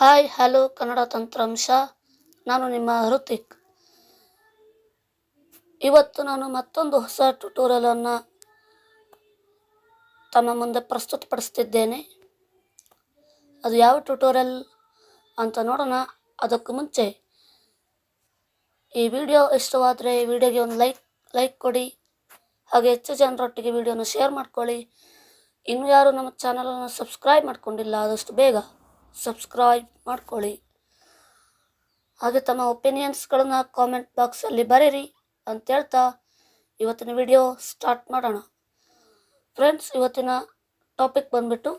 Hi hello Kannada ತಂತ್ರಾಂಶ. ನಾನು ನಿಮ್ಮ ಹೃತಿಕ್. ಇವತ್ತು ನಾನು ಮತ್ತೊಂದು ಹೊಸ ಟ್ಯುಟೋರಿಯಲನ್ನು ತಮ್ಮ ಮುಂದೆ ಪ್ರಸ್ತುತಪಡಿಸ್ತಿದ್ದೇನೆ. ಅದು ಯಾವ ಟ್ಯುಟೋರಿಯಲ್ ಅಂತ ನೋಡೋಣ. ಅದಕ್ಕೂ ಮುಂಚೆ ಈ ವಿಡಿಯೋ ಇಷ್ಟವಾದರೆ ಈ ವಿಡಿಯೋಗೆ ಒಂದು ಲೈಕ್ ಕೊಡಿ. ಹಾಗೆ ಹೆಚ್ಚು ಜನರೊಟ್ಟಿಗೆ ವಿಡಿಯೋನ ಶೇರ್ ಮಾಡ್ಕೊಳ್ಳಿ. ಇನ್ನು ಯಾರು ನಮ್ಮ ಚಾನಲನ್ನು ಸಬ್ಸ್ಕ್ರೈಬ್ ಮಾಡ್ಕೊಂಡಿಲ್ಲ ಆದಷ್ಟು ಬೇಗ ಸಬ್ಸ್ಕ್ರೈಬ್ ಮಾಡ್ಕೊಳ್ಳಿ. ಹಾಗೆ ತಮ್ಮ ಒಪಿನಿಯನ್ಸ್ಗಳನ್ನು ಕಾಮೆಂಟ್ ಬಾಕ್ಸಲ್ಲಿ ಬರೀರಿ ಅಂತ ಹೇಳ್ತಾ ಇವತ್ತಿನ ವಿಡಿಯೋ ಸ್ಟಾರ್ಟ್ ಮಾಡೋಣ. ಫ್ರೆಂಡ್ಸ್, ಇವತ್ತಿನ ಟಾಪಿಕ್ ಬಂದ್ಬಿಟ್ಟು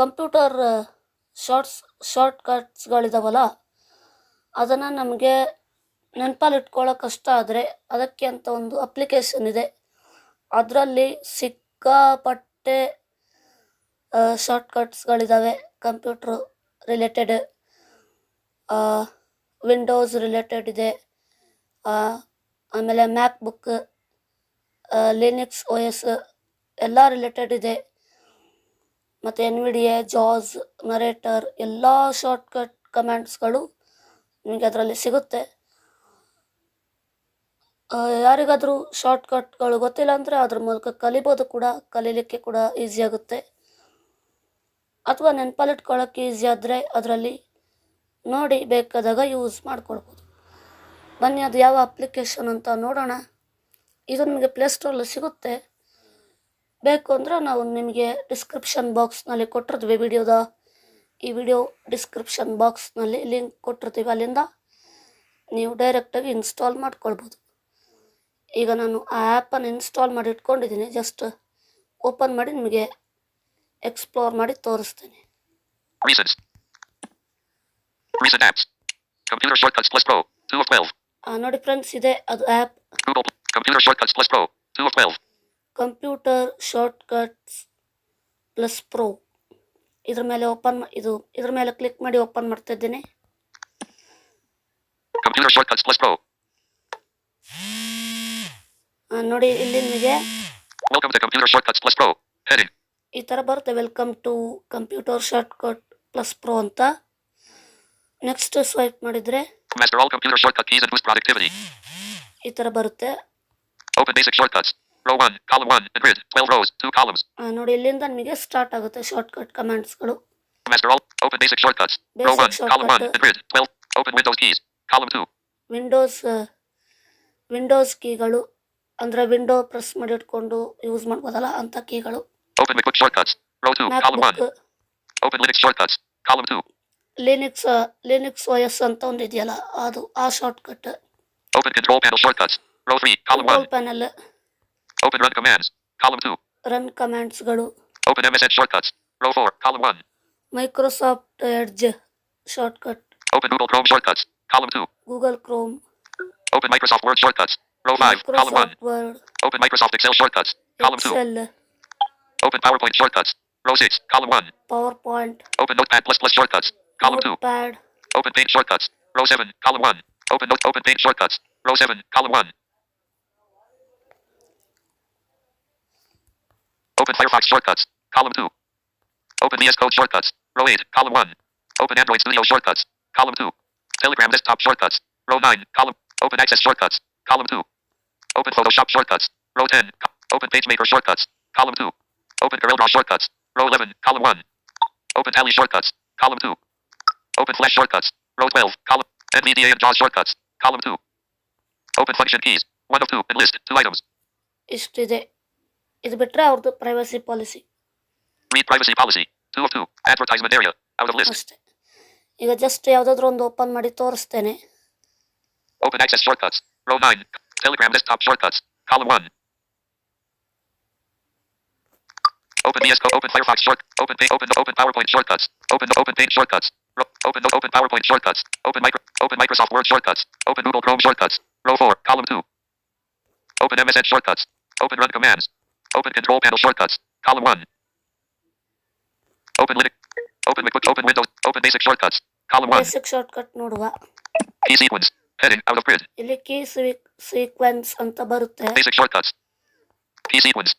ಕಂಪ್ಯೂಟರ್ ಶಾರ್ಟ್ಕಟ್ಸ್ಗಳಿದಾವಲ್ಲ, ಅದನ್ನು ನಮಗೆ ನೆನಪಲ್ಲಿ ಇಟ್ಕೊಳ್ಳೋ ಕಷ್ಟ ಆದರೆ ಅದಕ್ಕೆ ಅಂತ ಒಂದು ಅಪ್ಲಿಕೇಶನ್ ಇದೆ. ಅದರಲ್ಲಿ ಸಿಕ್ಕಾಪಟ್ಟೆ ಶಾರ್ಟ್ಕಟ್ಸ್ಗಳಿದ್ದಾವೆ. ಕಂಪ್ಯೂಟ್ರು ರಿಲೇಟೆಡ್, ವಿಂಡೋಸ್ ರಿಲೇಟೆಡ್ ಇದೆ, ಆಮೇಲೆ ಮ್ಯಾಕ್ ಬುಕ್, ಲಿನಕ್ಸ್ OS ಎಲ್ಲ ರಿಲೇಟೆಡ್ ಇದೆ. ಮತ್ತು NVIDIA, ಜಾಸ್, ನರೇಟರ್ ಎಲ್ಲ ಶಾರ್ಟ್ಕಟ್ ಕಮ್ಯಾಂಡ್ಸ್ಗಳು ನಿಮಗೆ ಅದರಲ್ಲಿ ಸಿಗುತ್ತೆ. ಯಾರಿಗಾದರೂ ಶಾರ್ಟ್ಕಟ್ಗಳು ಗೊತ್ತಿಲ್ಲ ಅಂದರೆ ಅದ್ರ ಮೂಲಕ ಕಲಿಬೋದು ಕೂಡ, ಕಲೀಲಿಕ್ಕೆ ಕೂಡ ಈಸಿ ಆಗುತ್ತೆ. ಅಥವಾ ನೆನಪಲ್ಲಿಟ್ಕೊಳ್ಳೋಕ್ಕೆ ಈಸಿ ಆದರೆ ಅದರಲ್ಲಿ ನೋಡಿ ಬೇಕಾದಾಗ ಯೂಸ್ ಮಾಡ್ಕೊಳ್ಬೋದು. ಬನ್ನಿ, ಅದು ಯಾವ ಅಪ್ಲಿಕೇಶನ್ ಅಂತ ನೋಡೋಣ. ಇದು ನಿಮಗೆ ಪ್ಲೇಸ್ಟೋರಲ್ಲಿ ಸಿಗುತ್ತೆ. ಬೇಕು ಅಂದರೆ ನಾವು ನಿಮಗೆ ಡಿಸ್ಕ್ರಿಪ್ಷನ್ ಬಾಕ್ಸ್ನಲ್ಲಿ ಕೊಟ್ಟಿರ್ತೀವಿ. ಈ ವಿಡಿಯೋ ಡಿಸ್ಕ್ರಿಪ್ಷನ್ ಬಾಕ್ಸ್ನಲ್ಲಿ ಲಿಂಕ್ ಕೊಟ್ಟಿರ್ತೀವಿ. ಅಲ್ಲಿಂದ ನೀವು ಡೈರೆಕ್ಟಾಗಿ ಇನ್ಸ್ಟಾಲ್ ಮಾಡ್ಕೊಳ್ಬೋದು. ಈಗ ನಾನು ಆ ಆ್ಯಪನ್ನು ಇನ್ಸ್ಟಾಲ್ ಮಾಡಿ ಇಟ್ಕೊಂಡಿದ್ದೀನಿ. ಜಸ್ಟ್ ಓಪನ್ ಮಾಡಿ ನಿಮಗೆ ಎಕ್ಸ್ಪ್ಲೋರ್ ಮಾಡಿ ತೋರಿಸ್ತೇನೆ. Recent apps. Computer Shortcuts Plus Pro 2 of 12. ನೋಡಿ ಫ್ರೆಂಡ್ಸ್, ಇದೆ ಅದು app. Computer Shortcuts Plus Pro 2 of 12. Computer shortcuts plus pro. ಇದ್ರ ಮೇಲೆ ಕ್ಲಿಕ್ ಮಾಡಿ ಓಪನ್ ಮಾಡ್ತಾ ಇದ್ದೀನಿ. Computer Shortcuts Plus Pro. ನೋಡಿ, ಇಲ್ಲಿ ನಿಮಗೆ Welcome to Computer Shortcuts Plus Pro. Heading. ಈ ಥರ ಬರುತ್ತೆ, welcome to computer shortcut plus pro ಅಂತ. ನೆಕ್ಸ್ಟ್ ಸ್ವೈಪ್ ಮಾಡಿದರೆ Master all computer shortcut keys and boost productivity. ಈ ಥರ ಬರುತ್ತೆ. Open basic shortcuts. Row 1, column 1, and grid. 12 rows, 2 columns. ನೋಡಿ, ಇಲ್ಲಿಂದ ನಿಮಗೆ ಸ್ಟಾರ್ಟ್ ಆಗುತ್ತೆ shortcut ಕಮಾಂಡ್ಸ್ಗಳು. Master all. Open basic shortcuts. Row 1, column 1, and grid. 12. Open Windows keys. Column 2. Windows ಕೀಗಳು ಅಂದರೆ window press ಮಾಡಿ ಇಟ್ಕೊಂಡು ಯೂಸ್ ಮಾಡ್ಬೋದಲ್ಲ ಅಂತ ಕೀಗಳು. Open MacBook shortcuts. Row 2, column 1. Open Linux shortcuts. Column 2. Linux OS ಅಂತ ಒಂದು ಇದೆಯಲ್ಲ, ಅದು ಆ shortcut. Open control panel shortcuts. Row 3, column 1. Panel. Open run commands. Column 2. Run ಕಮಾಂಡ್ಸ್ಗಳು. Open MSN shortcuts. Row 4, column 1. Microsoft Edge shortcut. Open Google Chrome shortcuts. Column 2. Google Chrome. Open Microsoft Word shortcuts. Row 5, column 1. Word. Open Microsoft Excel shortcuts. Column 2. Excel. Open PowerPoint shortcuts. Row 6, column 1. Power point. Open Notepad++ shortcuts. Column 2. Pad. Open Paint shortcuts. Row 7, column 1. Open Paint shortcuts. Row 7, column 1. Open Firefox shortcuts. Column 2. Open VS Code shortcuts. Row 8, column 1. Open Android Studio shortcuts. Column 2. Telegram desktop shortcuts. Row 9, column. Open Access shortcuts. Column 2. Open Photoshop shortcuts. Row 10. Open PageMaker shortcuts. Column 2. Open CorelDRAW shortcuts. Row 11, column 1. Open Tally shortcuts. Column 2. Open Flash shortcuts. Row 12, column. NVDA and JAWS shortcuts. Column 2. Open function keys. 1 of 2 and list 2 items. ಇಷ್ಟಿದೆ. ಇದು ಬಿಟ್ಟರೆ ಅವ್ರದ್ದು privacy policy Read privacy policy. 2 of 2. Advertisement area. Out of list. ಅಷ್ಟೇ. ಈಗ just ಯಾವುದಾದ್ರೂ ಒಂದು open ಮಾಡಿ ತೋರಿಸ್ತೇನೆ. Open access shortcuts. Row 9. Telegram desktop shortcuts. Column 1. Open VS Code. Open Firefox short. Open PowerPoint shortcuts. Open Paint shortcuts. Open PowerPoint shortcuts. Open Microsoft Word shortcuts. Open Google Chrome shortcuts. Row 4, column 2. Open MSN shortcuts. Open run commands. Open control panel shortcuts. Column 1. Open Linux. Open MacBook. Open Windows. Open basic shortcuts. Column 1. Basic shortcut ನೋಡುವ. Key sequence. Heading out of grid. ಇಲ್ಲಿ key sequence ಅಂತ ಬರುತ್ತೆ. Basic shortcuts. Key sequence.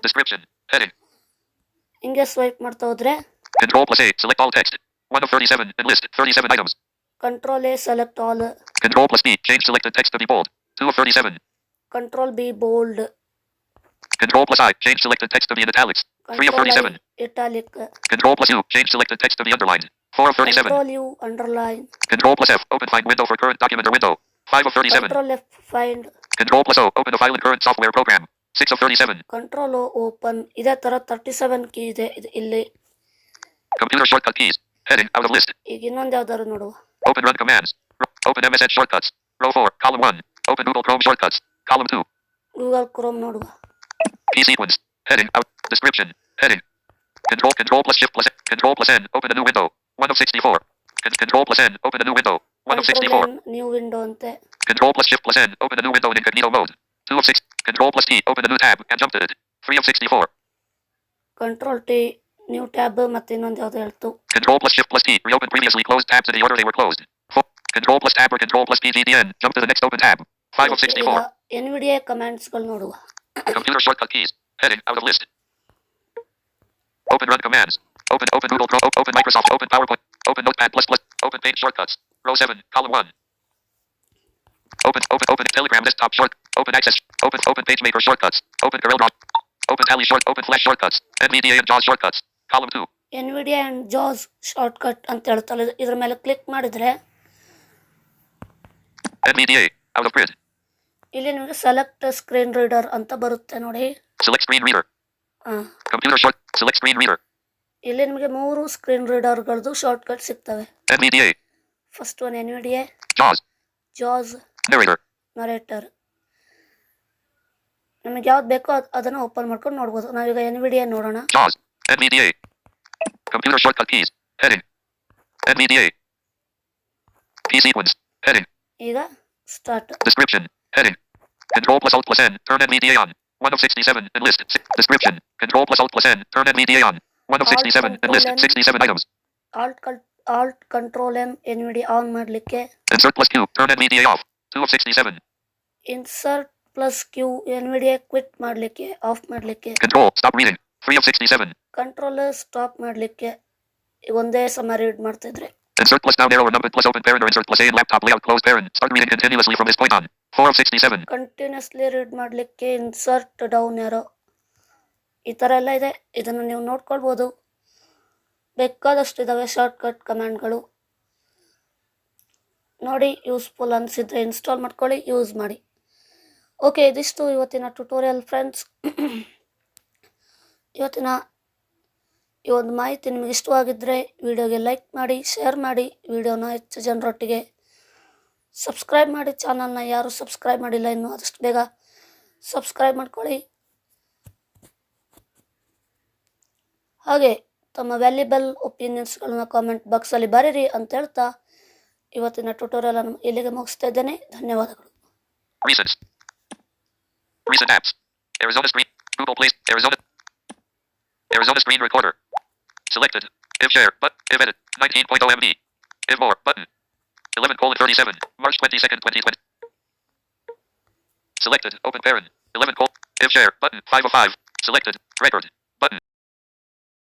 Description. Heading. ಹಿಂಗೆ swipe ಮಾಡ್ತಾ ಹೋದ್ರೆ Control plus A. Select all text. 1 of 37. Enlist. 37 items. Control A, select all. Control plus B. Change selected text to be bold. 2 of 37. Control B, bold. Control plus I. Change selected text to be in italics. 3 of Control 37. I, italic. Control plus U. Change selected text to be underlined. 4 of 37. Control U, underline. Control plus F. Open find window for current document or window. 5 of 37. Control F, find. Control plus O. Open a file in current software program. 6 of 37. Control O, open. ಇದೇ ಥರ 37 key ಇದೆ ಇಲ್ಲಿ. Computer shortcut keys. Heading out of list. ಈಗ ಇನ್ನೊಂದು ಯಾವ್ದಾದ್ರು ನೋಡುವ. Open run commands. Open MSN shortcuts. Row 4. Column 1. Open Google Chrome shortcuts. Column 2. Google Chrome ನೋಡುವ. Key sequence. Heading out. Description. Heading. Control plus shift plus Control plus N. Open a new window. 1 of 64. Control plus N. Open a new window. 1 of 64. New window ಅಂತೆ. Control plus shift plus N. Open a new window in incognito mode. 2 of 6. Control plus T. Open a new tab and jump to it. 3 of 64. Control T, new tab, ಮತ್ತೆ ಇನ್ನೊಂದು ಯಾವ್ದು ಹೇಳ್ತು. Control plus shift plus T. Reopen previously closed tabs in the order they were closed. 4. Control plus tab or Control plus PGDN. Jump to the next open tab. 5 of 64. NVDA ಕಮಾಂಡ್ಸ್ಗಳು ನೋಡುವ. Computer shortcut keys. Heading out of list. Open run commands. Open Google Chrome. Open Microsoft. Open PowerPoint. Open Notepad plus plus. Open page shortcuts. Row 7. Column 1. Open Telegram desktop short. Open access. Open PageMaker shortcuts. Open CorelDRAW. Open Tally short. Open Flash shortcuts. NVDA and JAWS shortcuts. Column 2. NVDA and JAWS shortcut ಅಂತ ಹೇಳ್ತಾರೆ. ಇದ್ರ ಮೇಲೆ click ಮಾಡಿದ್ರೆ NVDA. Out of grid. ಇಲ್ಲಿ ನಿಮಗೆ select screen reader ಅಂತ ಬರುತ್ತೆ ನೋಡಿ. Select screen reader. Computer short. Select screen reader. ಇಲ್ಲಿ ನಿಮಗೆ 3 ಸ್ಕ್ರೀನ್ ರೀಡರ್ಗಳದ್ದು ಶಾರ್ಟ್ಕಟ್ ಸಿಗ್ತವೆ. NVDA. First one NVDA. JAWS. JAWS. Narrator. Narrator. ನಿಮಗೆ ಯಾವ್ದು ಬೇಕೋ ಅದನ್ನು ಓಪನ್ ಮಾಡ್ಕೊಂಡು ನೋಡ್ಬೋದು. ನಾವೀಗ NVDA ನೋಡೋಣ. JAWS. NVDA. Computer shortcut keys. Heading. NVDA. Key sequence. Heading. ಈಗ start. Description. Heading. Control plus Alt plus N. Turn NVDA on. 1 of 67. Enlist. Description. Control plus Alt plus N. Turn NVDA on. 1 of 67. Enlist. 67 items. Alt Control M NVDA on ಮಾಡಲಿಕ್ಕೆ. Insert plus Q. Turn NVDA off. 2 of 67. Insert plus Q NVDA quit ಮಾಡಲಿಕ್ಕೆ, off ಮಾಡಲಿಕ್ಕೆ. Control. Stop reading. 3 of 67. Control stop ಮಾಡಲಿಕ್ಕೆ. ಒಂದೇ ಸಮ read ಮಾಡ್ತಿದ್ರೆ. Insert plus down arrow or number plus open parent or insert plus A in laptop layout close parent. Start reading continuously from this point on. 4 of 67. Continuously read ಮಾಡಲಿಕ್ಕೆ insert down arrow. ಈ ಥರ ಎಲ್ಲ ಇದೆ. ಇದನ್ನು ನೀವು ನೋಡ್ಕೊಳ್ಬೋದು. ಬೇಕಾದಷ್ಟು ಇದ್ದಾವೆ shortcut ಕಮಾಂಡ್ಗಳು. ನೋಡಿ, ಯೂಸ್ಫುಲ್ ಅನಿಸಿದ್ರೆ ಇನ್ಸ್ಟಾಲ್ ಮಾಡ್ಕೊಳ್ಳಿ, ಯೂಸ್ ಮಾಡಿ. ಓಕೆ, ಇದಿಷ್ಟು ಇವತ್ತಿನ ಟ್ಯುಟೋರಿಯಲ್ ಫ್ರೆಂಡ್ಸ್. ಇವತ್ತಿನ ಈ ಒಂದು ಮಾಹಿತಿ ನಿಮಗೆ ಇಷ್ಟವಾಗಿದ್ದರೆ ವಿಡಿಯೋಗೆ ಲೈಕ್ ಮಾಡಿ, ಶೇರ್ ಮಾಡಿ, ವಿಡಿಯೋನ ಹೆಚ್ಚು ಜನರೊಟ್ಟಿಗೆ ಸಬ್ಸ್ಕ್ರೈಬ್ ಮಾಡಿ. ಚಾನಲ್ನ ಯಾರು ಸಬ್ಸ್ಕ್ರೈಬ್ ಮಾಡಿಲ್ಲ ಇನ್ನೂ ಆದಷ್ಟು ಬೇಗ ಸಬ್ಸ್ಕ್ರೈಬ್ ಮಾಡ್ಕೊಳ್ಳಿ. ಹಾಗೆ ತಮ್ಮ ವ್ಯಾಲ್ಯುಬಲ್ ಒಪಿನಿಯನ್ಸ್ಗಳನ್ನ ಕಾಮೆಂಟ್ ಬಾಕ್ಸಲ್ಲಿ ಬರೀರಿ ಅಂತ ಹೇಳ್ತಾ ಇವತ್ತಿನ ಟ್ಯುಟೋರಿಯಲ್ ಅನ್ನು ಇಲ್ಲಿಗೆ ಮುಗಿಸ್ತಾ ಇದ್ದೇನೆ. ಧನ್ಯವಾದಗಳು. Recent apps. Arizona Screen. Google Play. Arizona Screen Recorder. Selected. If share. But. If edit. 19.0 MB. If more. Button. 11:37. March 22nd, 2020. Selected. Open parent. 11. If share. Button. 5 of 5. Selected. Record.